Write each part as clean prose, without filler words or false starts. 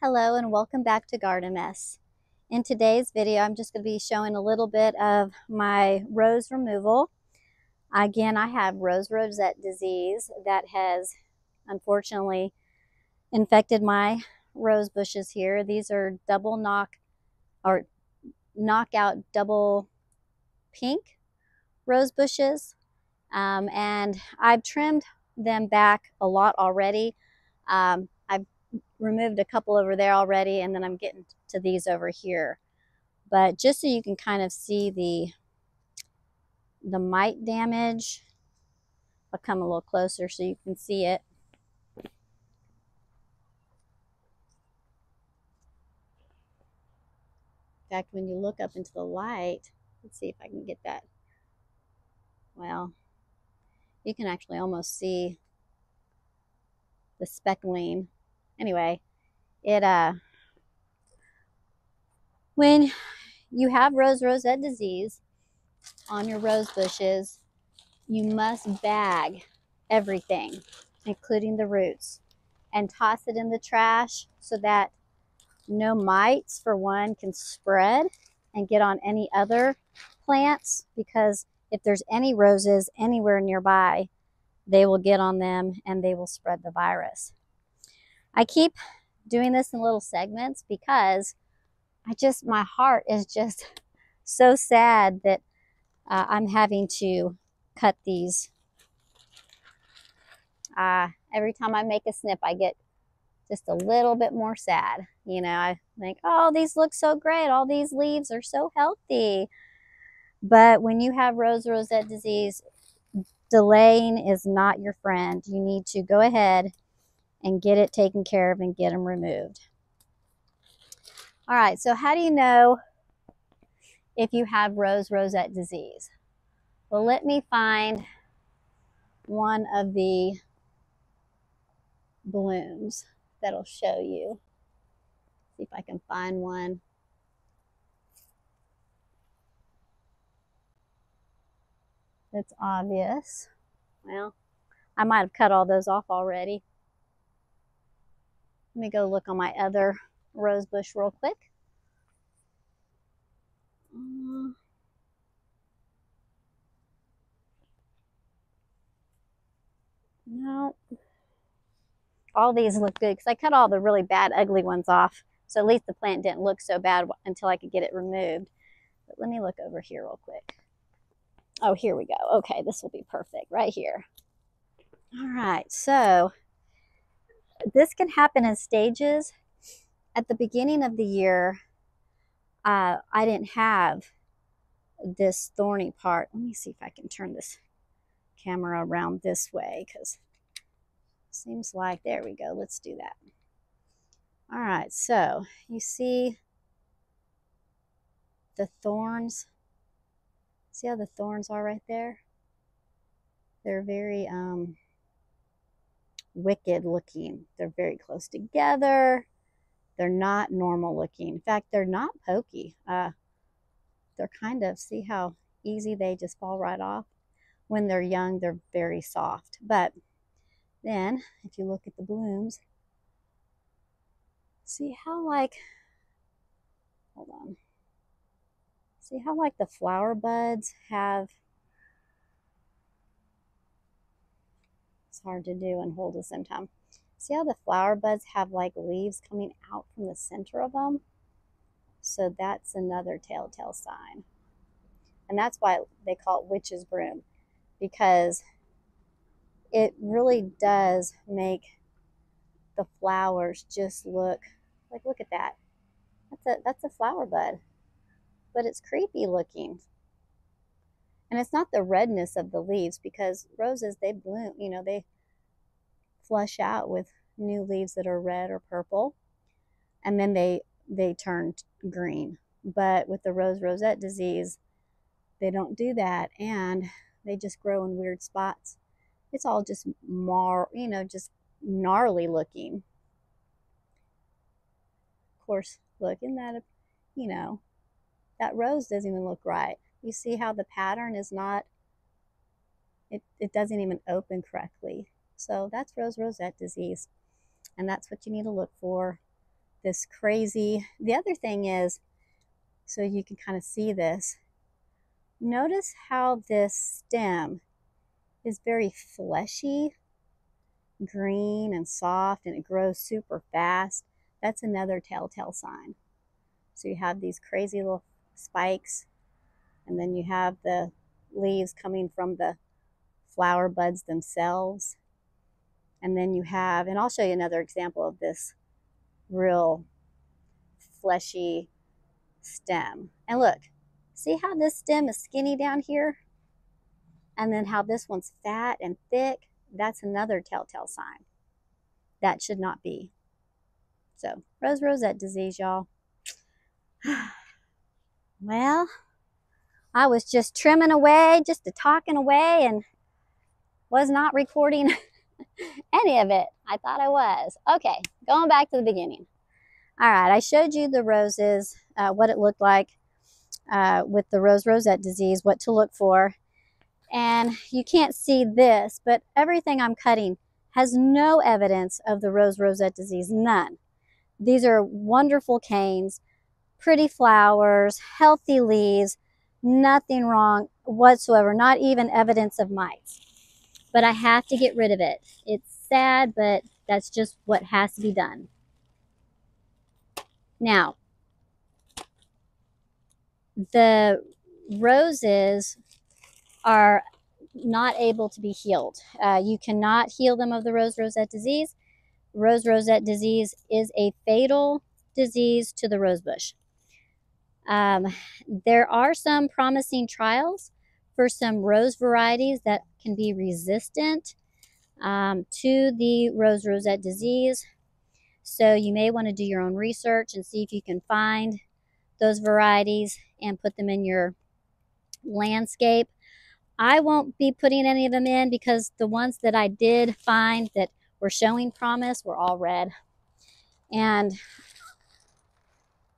Hello and welcome back to Garden Mess. In today's video, I'm just going to be showing a little bit of my rose removal. Again, I have Rose Rosette Disease that has unfortunately infected my rose bushes here. These are knockout double pink rose bushes, and I've trimmed them back a lot already. I've removed a couple over there already, and then I'm getting to these over here. But just so you can kind of see the mite damage, I'll come a little closer so you can see it. In fact, when you look up into the light, let's see if I can get that. Well, you can actually almost see the speckling. Anyway, when you have Rose Rosette Disease on your rose bushes, you must bag everything, including the roots, and toss it in the trash so that no mites, for one, can spread and get on any other plants, because if there's any roses anywhere nearby, they will get on them and they will spread the virus. I keep doing this in little segments because my heart is just so sad that I'm having to cut these. Every time I make a snip, I get just a little bit more sad. You know, I think, oh, these look so great. All these leaves are so healthy. But when you have Rose Rosette Disease, delaying is not your friend. You need to go ahead and get it taken care of and get them removed. All right, so how do you know if you have Rose Rosette Disease? Well, let me find one of the blooms that'll show you. See if I can find one. That's obvious. Well, I might have cut all those off already. Let me go look on my other rose bush real quick. No. All these look good because I cut all the really bad, ugly ones off. So at least the plant didn't look so bad until I could get it removed. But let me look over here real quick. Oh, here we go. Okay, this will be perfect right here. All right, so this can happen in stages. At the beginning of the year, I didn't have this thorny part. Let me see if I can turn this camera around this way, because it seems like, there we go. Let's do that. All right, so you see the thorns. See how the thorns are right there? They're very wicked looking. They're very close together. They're not normal looking. In fact, they're not pokey. They're kind of, see how easy they just fall right off? When they're young, they're very soft. But then, if you look at the blooms, see how hold on. See how the flower buds have, it's hard to do and hold at the same time. See how the flower buds have leaves coming out from the center of them? So that's another telltale sign. And that's why they call it witch's broom, because it really does make the flowers just look at that. That's a flower bud, but it's creepy looking. And it's not the redness of the leaves, because roses, they bloom, you know, they flush out with new leaves that are red or purple, and then they turn green. But with the Rose Rosette Disease, they don't do that, and they just grow in weird spots. It's all just just gnarly looking. Of course, look, isn't that that rose doesn't even look right. You see how the pattern is not, it doesn't even open correctly. So that's Rose Rosette Disease, and that's what you need to look for. this crazy, the other thing is, so you can kind of see this, notice how this stem is very fleshy, green and soft, and it grows super fast. That's another telltale sign. So you have these crazy little spikes, and then you have the leaves coming from the flower buds themselves. And then you have, and I'll show you another example of this real fleshy stem. And look, see how this stem is skinny down here? And then how this one's fat and thick? That's another telltale sign. That should not be. So, Rose Rosette disease, y'all. Well, I was just trimming away, just talking away, and was not recording any of it. I thought I was. Okay, going back to the beginning. All right, I showed you the roses, what it looked like with the Rose Rosette disease, what to look for. And you can't see this, but everything I'm cutting has no evidence of the Rose Rosette disease, none. These are wonderful canes, pretty flowers, healthy leaves, nothing wrong whatsoever, not even evidence of mites. But I have to get rid of it. It's sad, but that's just what has to be done. Now, the roses are not able to be healed. You cannot heal them of the Rose Rosette disease. Rose Rosette disease is a fatal disease to the rosebush. There are some promising trials for some rose varieties that can be resistant to the Rose Rosette disease. So you may want to do your own research and see if you can find those varieties and put them in your landscape. I won't be putting any of them in because the ones that I did find that were showing promise were all red. And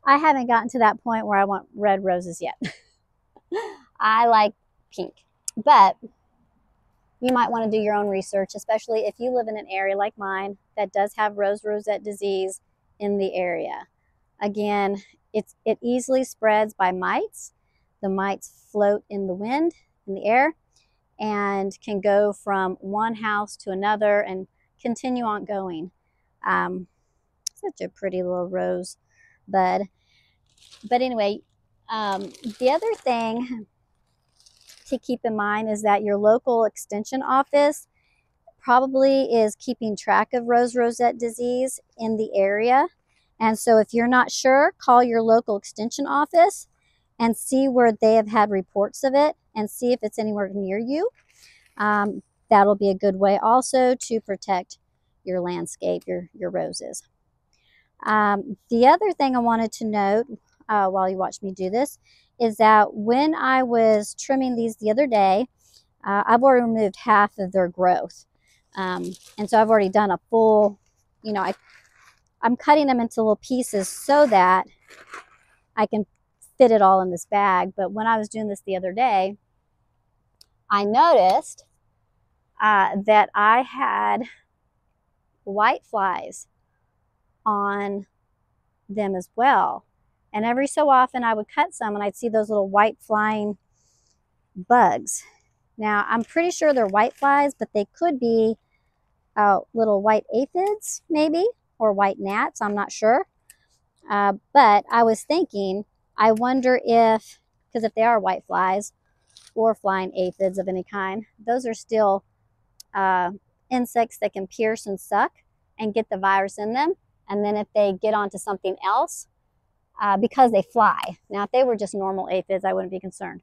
I haven't gotten to that point where I want red roses yet. I like pink. But you might want to do your own research, especially if you live in an area like mine that does have Rose Rosette disease in the area. Again, it easily spreads by mites. The mites float in the wind, in the air, and can go from one house to another and continue on going. Such a pretty little rose bud. But anyway, the other thing to keep in mind is that your local extension office probably is keeping track of Rose Rosette disease in the area. And so if you're not sure, call your local extension office and see where they have had reports of it and see if it's anywhere near you. That'll be a good way also to protect your landscape, your roses. The other thing I wanted to note while you watch me do this is that when I was trimming these the other day, I've already removed half of their growth. And so I've already done a full, I'm cutting them into little pieces so that I can fit it all in this bag. But when I was doing this the other day, I noticed that I had white flies on them as well. And every so often I would cut some and I'd see those little white flying bugs. Now, I'm pretty sure they're white flies, but they could be little white aphids maybe, or white gnats, I'm not sure. But I was thinking, I wonder if, because if they are white flies or flying aphids of any kind, those are still insects that can pierce and suck and get the virus in them. And then if they get onto something else, because they fly. Now, if they were just normal aphids, I wouldn't be concerned.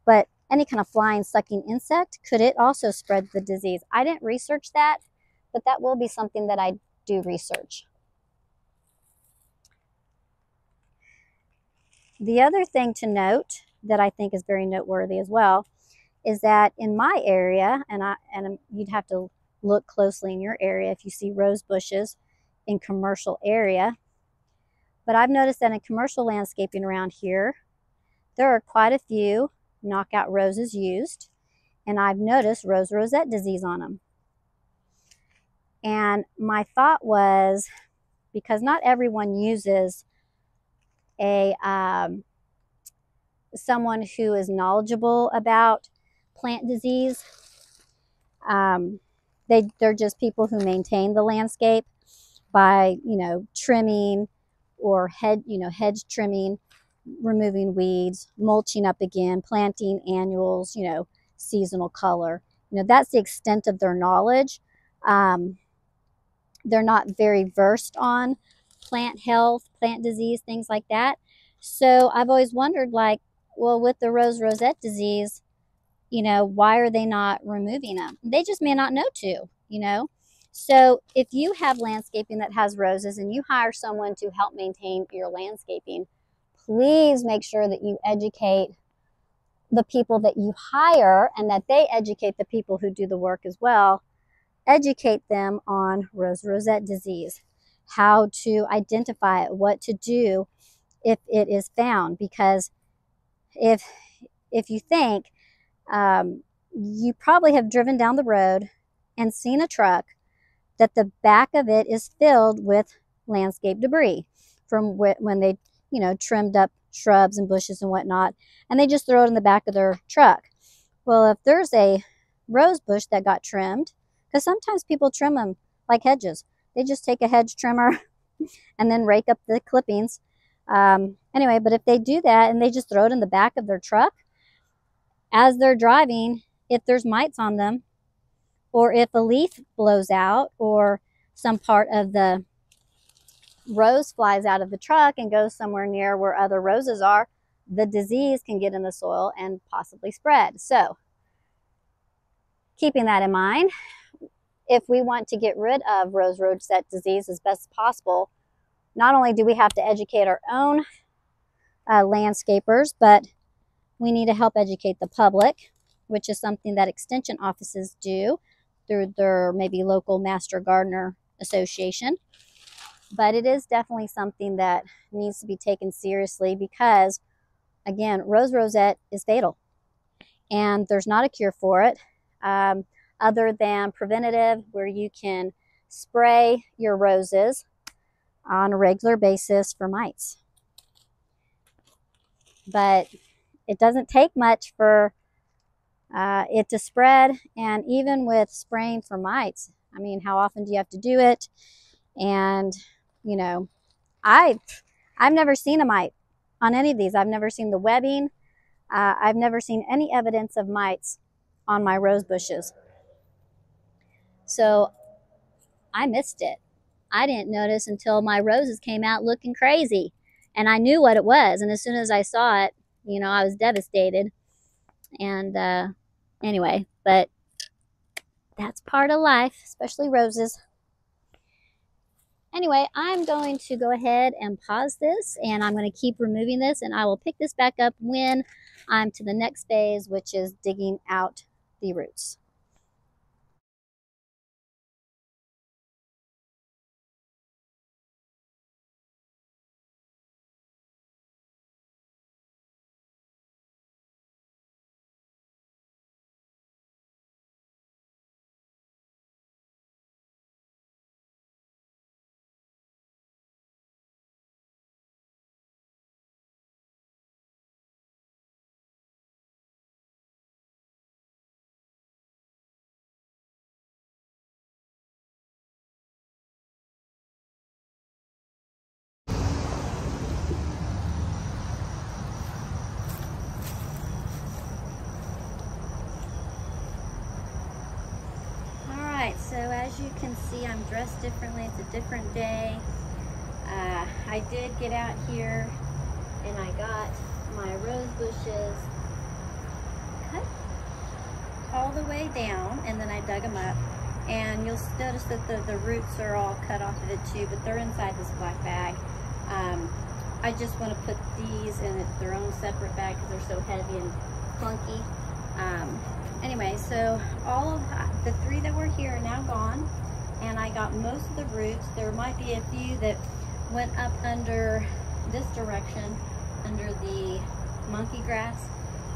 But any kind of flying, sucking insect, could it also spread the disease? I didn't research that, but that will be something that I do research. The other thing to note that I think is very noteworthy as well is that in my area, and you'd have to look closely in your area if you see rose bushes in commercial area, but I've noticed that in commercial landscaping around here, there are quite a few knockout roses used, and I've noticed Rose Rosette disease on them. And my thought was, because not everyone uses a someone who is knowledgeable about plant disease. They're just people who maintain the landscape by, trimming or hedge trimming, removing weeds, mulching up again, planting annuals, seasonal color. That's the extent of their knowledge. They're not very versed on plant health, plant disease, things like that. So I've always wondered, like, well, with the Rose Rosette disease, why are they not removing them? They just may not know to, So if you have landscaping that has roses and you hire someone to help maintain your landscaping, please make sure that you educate the people that you hire and that they educate the people who do the work as well. Educate them on Rose Rosette disease, how to identify it, what to do if it is found. Because if you think, you probably have driven down the road and seen a truck that the back of it is filled with landscape debris from when they, trimmed up shrubs and bushes and whatnot, and they just throw it in the back of their truck. Well, if there's a rose bush that got trimmed, because sometimes people trim them like hedges. They just take a hedge trimmer and then rake up the clippings. Anyway, but if they do that and they just throw it in the back of their truck, as they're driving, if there's mites on them, or if a leaf blows out, or some part of the rose flies out of the truck and goes somewhere near where other roses are, the disease can get in the soil and possibly spread. So, keeping that in mind, if we want to get rid of Rose Rosette disease as best as possible, not only do we have to educate our own landscapers, but we need to help educate the public, which is something that extension offices do through their maybe local master gardener association. But it is definitely something that needs to be taken seriously because, again, Rose Rosette is fatal. And there's not a cure for it other than preventative, where you can spray your roses on a regular basis for mites. But it doesn't take much for it to spread. And even with spraying for mites, I mean, how often do you have to do it? And, I've never seen a mite on any of these. I've never seen the webbing. I've never seen any evidence of mites on my rose bushes. So I missed it. I didn't notice until my roses came out looking crazy. And I knew what it was. And as soon as I saw it, I was devastated. And anyway, but that's part of life, especially roses. Anyway, I'm going to go ahead and pause this, and I'm going to keep removing this, and I will pick this back up when I'm to the next phase, which is digging out the roots. So as you can see, I'm dressed differently. It's a different day. I did get out here and I got my rose bushes cut all the way down, and then I dug them up. And you'll notice that the roots are all cut off of it too, but they're inside this black bag. I just want to put these in their own separate bag because they're so heavy and clunky. Anyway, so all of the 3 that were here are now gone, and I got most of the roots. There might be a few that went up under this direction, under the monkey grass,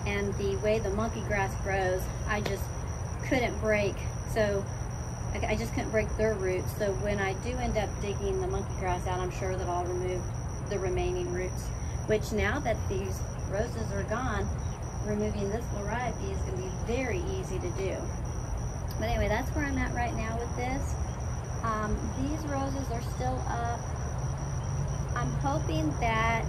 and the way the monkey grass grows, I just couldn't break. So I just couldn't break their roots. So when I do end up digging the monkey grass out, I'm sure that I'll remove the remaining roots, which now that these roses are gone, removing this variety is going to be very easy to do. But anyway, that's where I'm at right now with this. These roses are still up. I'm hoping that,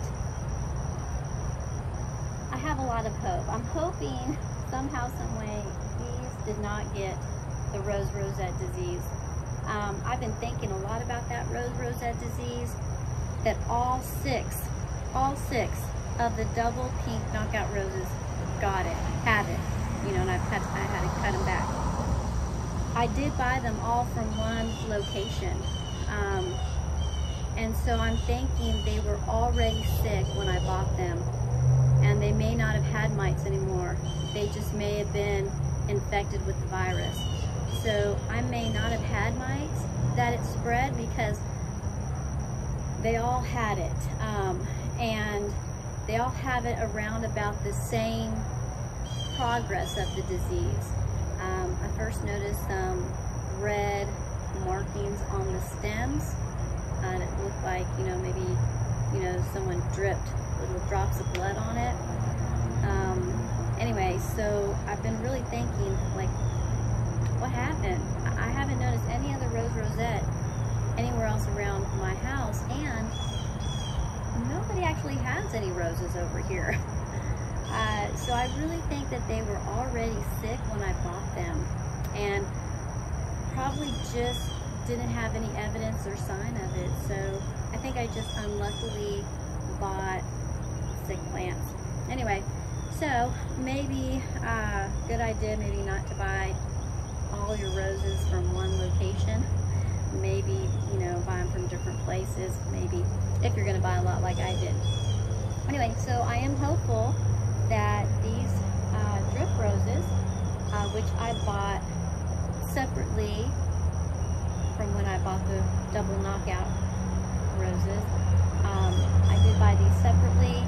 I have a lot of hope. I'm hoping somehow, some way, these did not get the Rose Rosette disease. I've been thinking a lot about that Rose Rosette disease, that all six of the double pink knockout roses got it, have it, you know, and I had to cut them back. I did buy them all from one location, and so I'm thinking they were already sick when I bought them, and they may not have had mites anymore. They just may have been infected with the virus. So I may not have had mites that it spread, because they all had it, and they all have it around about the same progress of the disease. I first noticed some red markings on the stems, and it looked like, you know, maybe, you know, someone dripped little drops of blood on it. Anyway, so I've been really thinking, like, what happened? I haven't noticed any other Rose Rosette anywhere else around my house, and nobody actually has any roses over here. So I really think that they were already sick when I bought them, and probably just didn't have any evidence or sign of it. So I think I just unluckily bought sick plants. Anyway, so maybe good idea maybe not to buy all your roses from one location. Maybe, you know, buy them from different places, maybe, if you're going to buy a lot like I did. Anyway, so I am hopeful that these drip roses, which I bought separately from when I bought the double knockout roses, I did buy these separately.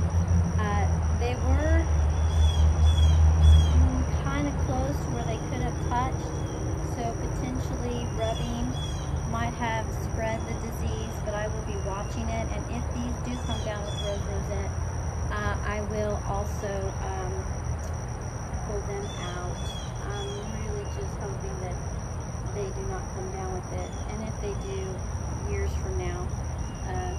They were kind of close to where they could have touched, so potentially rubbing might have spread the disease, but I will be watching it, and if these do come down with Rose Rosette, I will also pull them out. I'm really just hoping that they do not come down with it, and if they do, years from now,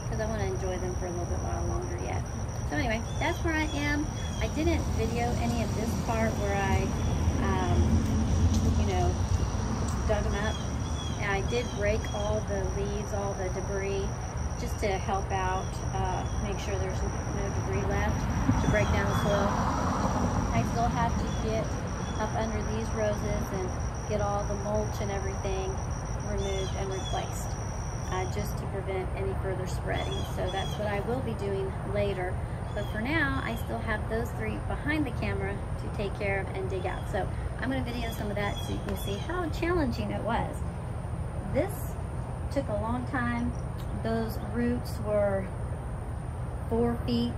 because I want to enjoy them for a little bit while longer yet. So anyway, that's where I am. I didn't video any of this part where I, you know, dug them up. And I did break all the leaves, all the debris, just to help out, make sure there's no debris left to break down the soil. I still have to get up under these roses and get all the mulch and everything removed and replaced, just to prevent any further spreading. So that's what I will be doing later. But for now, I still have those three behind the camera to take care of and dig out. So I'm going to video some of that so you can see how challenging it was. This took a long time. Those roots were 4 feet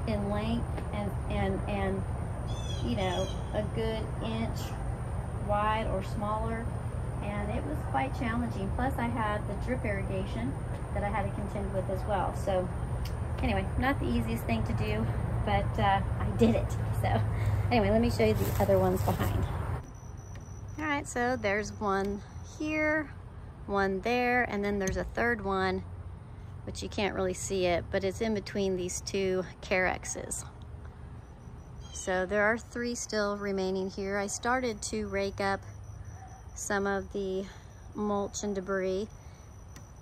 in length and you know, a good inch wide or smaller, and it was quite challenging. Plus I had the drip irrigation that I had to contend with as well. So anyway, not the easiest thing to do, but I did it. So anyway, let me show you the other ones behind. All right, so there's one here, one there, and then there's a third one, which you can't really see it, but it's in between these two carexes. So there are 3 still remaining here. I started to rake up some of the mulch and debris.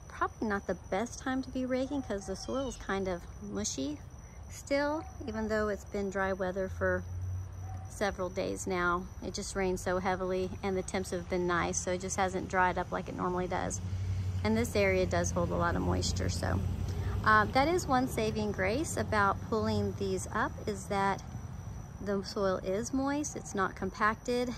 Probably not the best time to be raking because the soil is kind of mushy still, even though it's been dry weather for several days now. It just rained so heavily and the temps have been nice, so it just hasn't dried up like it normally does. And this area does hold a lot of moisture, so that is one saving grace about pulling these up, is that the soil is moist, it's not compacted.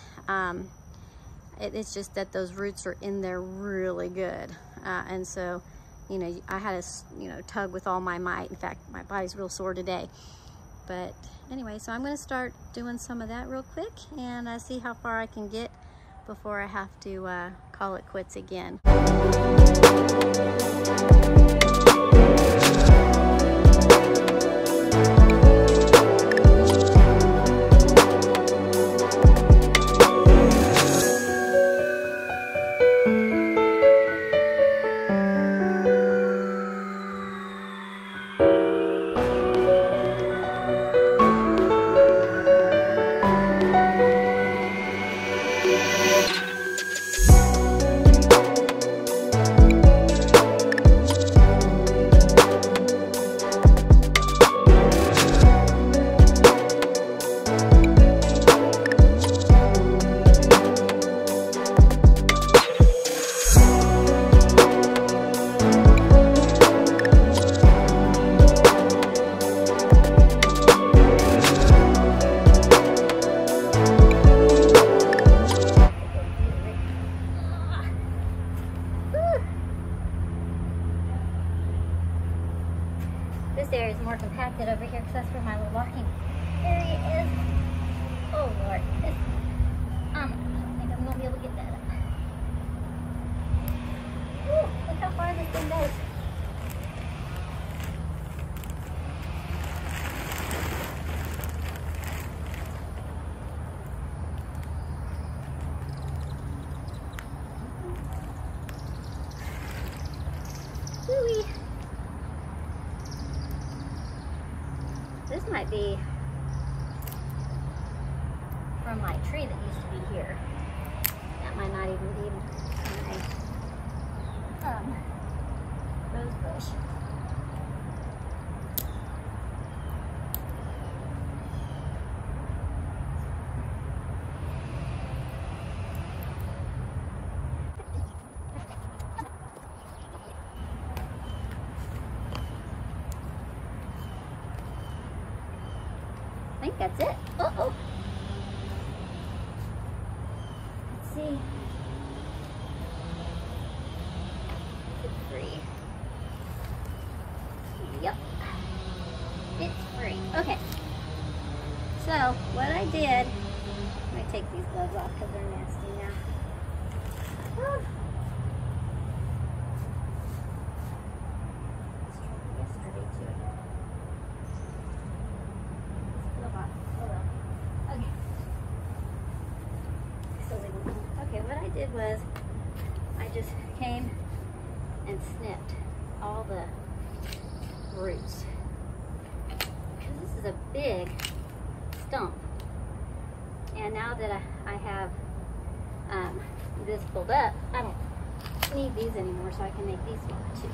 It's just that those roots are in there really good, and so, you know, I had to, you know, tug with all my might. In fact, my body's real sore today. But anyway, so I'm going to start doing some of that real quick and see how far I can get before I have to call it quits again. This area is more compacted over here because that's where my little walking area is. Oh Lord, I don't think I'm gonna be able to get that up. Woo, look how far this thing goes. Woo-wee. This might be from my tree that used to be here. That might not even be my rose bush. I think that's it. Uh-oh. Let's see. It's free. Yep. It's free. Okay. So, what I did, let me take these gloves off because they're nasty now. Ah. Yesterday too. Okay, what I did was I just came and snipped all the roots because this is a big stump, and now that I have this pulled up, I don't need these anymore, so I can make these smaller too.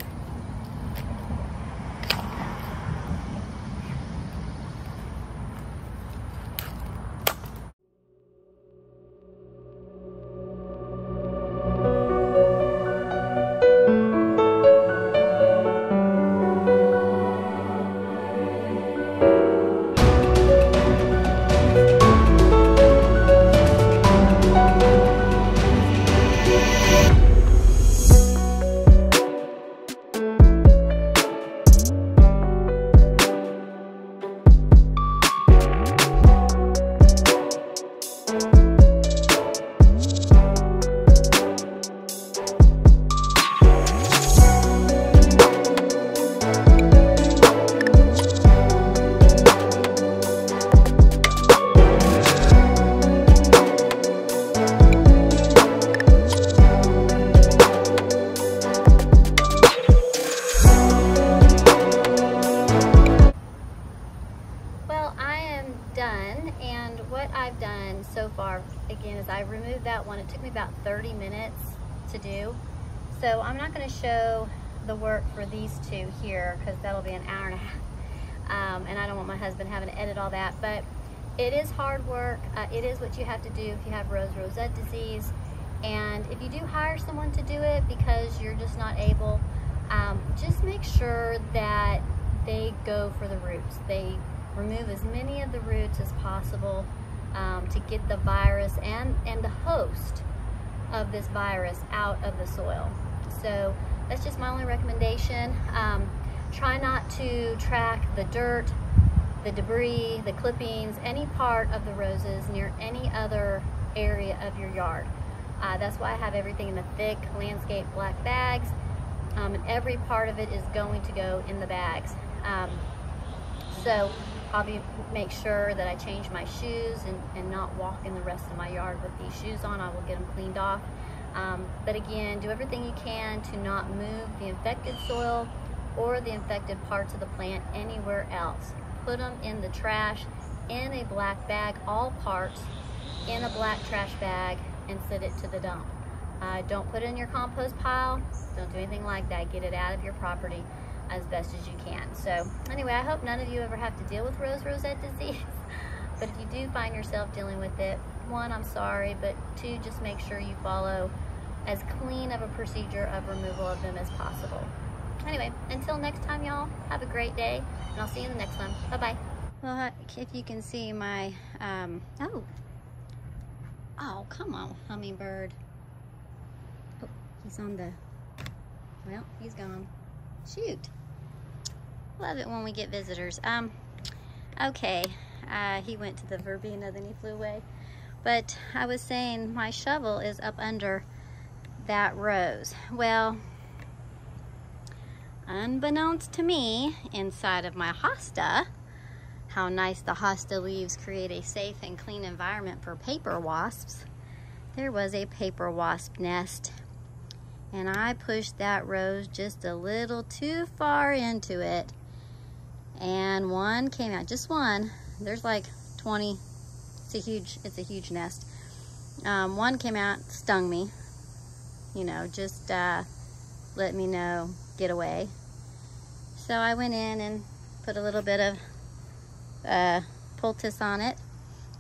Done, and what I've done so far again is I removed that one. It took me about 30 minutes to do, so I'm not going to show the work for these two here because that'll be an hour and a half, and I don't want my husband having to edit all that, but it is hard work. It is what you have to do if you have Rose Rosette disease, and if you do hire someone to do it because you're just not able, just make sure that they go for the roots. They remove as many of the roots as possible to get the virus and the host of this virus out of the soil. So that's just my only recommendation. Try not to track the dirt, the debris, the clippings, any part of the roses near any other area of your yard. That's why I have everything in the thick landscape black bags, and every part of it is going to go in the bags. So I'll make sure that I change my shoes and not walk in the rest of my yard with these shoes on. I will get them cleaned off. But again, do everything you can to not move the infected soil or the infected parts of the plant anywhere else. Put them in the trash in a black bag, all parts in a black trash bag, and send it to the dump. Don't put it in your compost pile. Don't do anything like that. Get it out of your property as best as you can. So anyway, I hope none of you ever have to deal with Rose Rosette disease. But if you do find yourself dealing with it, one, I'm sorry, but two, just make sure you follow as clean of a procedure of removal of them as possible. Anyway, until next time, y'all, have a great day, and I'll see you in the next one. Bye-bye. Well, if you can see my, oh, come on, hummingbird. Oh, he's on the, well, he's gone. Shoot. Love it when we get visitors. Okay, he went to the verbena, then he flew away. But I was saying my shovel is up under that rose. Well, unbeknownst to me, inside of my hosta, how nice the hosta leaves create a safe and clean environment for paper wasps, there was a paper wasp nest. And I pushed that rose just a little too far into it. And one came out, just one. There's like 20, it's a huge nest. One came out, stung me. You know, just let me know, get away. So I went in and put a little bit of poultice on it.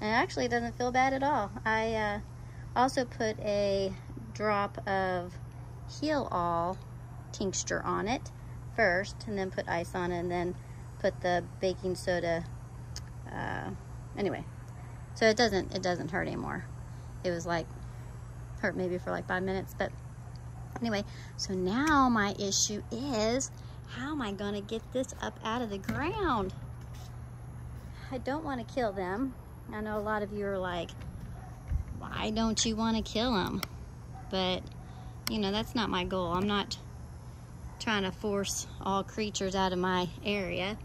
And it actually doesn't feel bad at all. I also put a drop of Heal All tincture on it first, and then put ice on it, and then put the baking soda. Anyway, so it doesn't hurt anymore. It was like hurt maybe for like 5 minutes, but anyway. So now my issue is, how am I gonna get this up out of the ground? I don't want to kill them. I know a lot of you are like, why don't you want to kill them? But you know, that's not my goal. I'm not trying to force all creatures out of my area.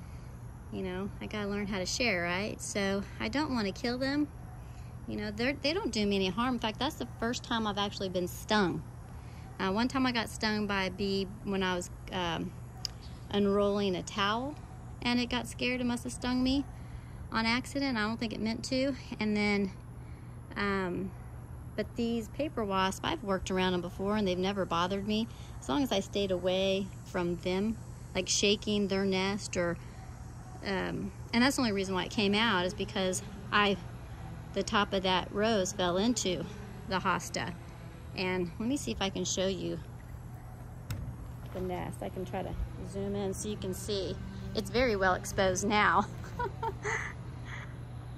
You know, I gotta learn how to share, right? So I don't want to kill them. You know, they don't do me any harm. In fact, that's the first time I've actually been stung. One time I got stung by a bee when I was unrolling a towel, and it got scared and must have stung me on accident. I don't think it meant to. And then but these paper wasps, I've worked around them before and they've never bothered me. As long as I stayed away from them, like shaking their nest or, and that's the only reason why it came out, is because the top of that rose fell into the hosta. And let me see if I can show you the nest. I can try to zoom in so you can see. It's very well exposed now.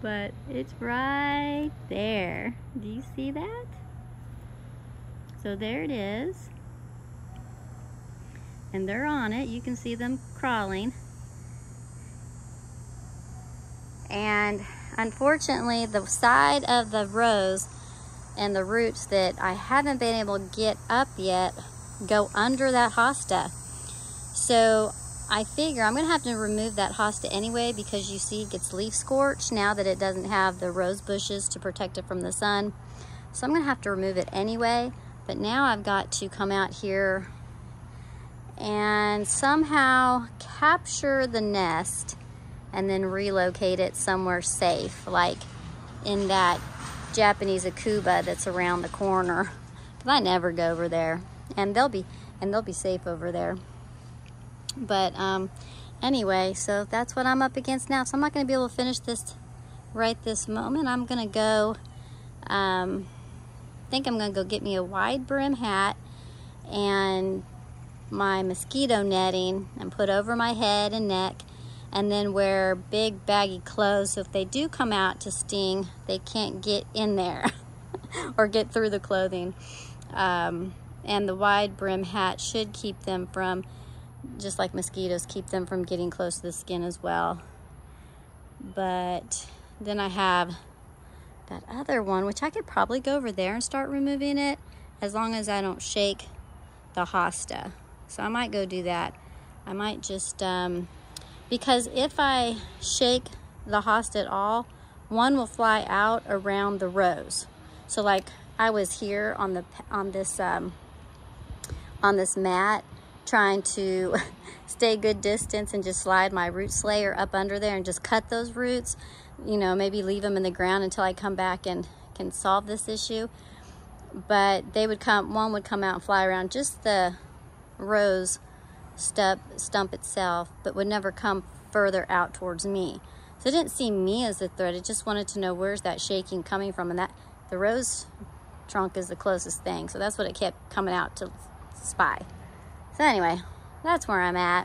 But it's right there. Do you see that? So there it is. And they're on it. You can see them crawling. And unfortunately, the side of the rose and the roots that I haven't been able to get up yet go under that hosta. So I figure I'm gonna have to remove that hosta anyway, because you see it gets leaf scorched now that it doesn't have the rose bushes to protect it from the sun. So I'm gonna have to remove it anyway, but now I've got to come out here and somehow capture the nest and then relocate it somewhere safe, like in that Japanese akuba that's around the corner, because I never go over there, and they'll be safe over there. But anyway, so that's what I'm up against now. So I'm not going to be able to finish this right this moment. I'm going to go, think I'm going to go get me a wide brim hat and my mosquito netting and put over my head and neck, and then wear big baggy clothes so if they do come out to sting, they can't get in there or get through the clothing. And the wide brim hat should keep them from, just like mosquitoes, keep them from getting close to the skin as well. But then I have that other one, which I could probably go over there and start removing it as long as I don't shake the hosta. So I might go do that. I might just, because if I shake the hosta at all, one will fly out around the rose. So like I was here on this mat trying to stay good distance and just slide my root slayer up under there and just cut those roots, you know, maybe leave them in the ground until I come back and can solve this issue. But they would come, one would come out and fly around just the rose stump itself, but would never come further out towards me. So it didn't see me as the threat. It just wanted to know where's that shaking coming from, and that the rose trunk is the closest thing. So that's what it kept coming out to spy. So anyway, that's where I'm at.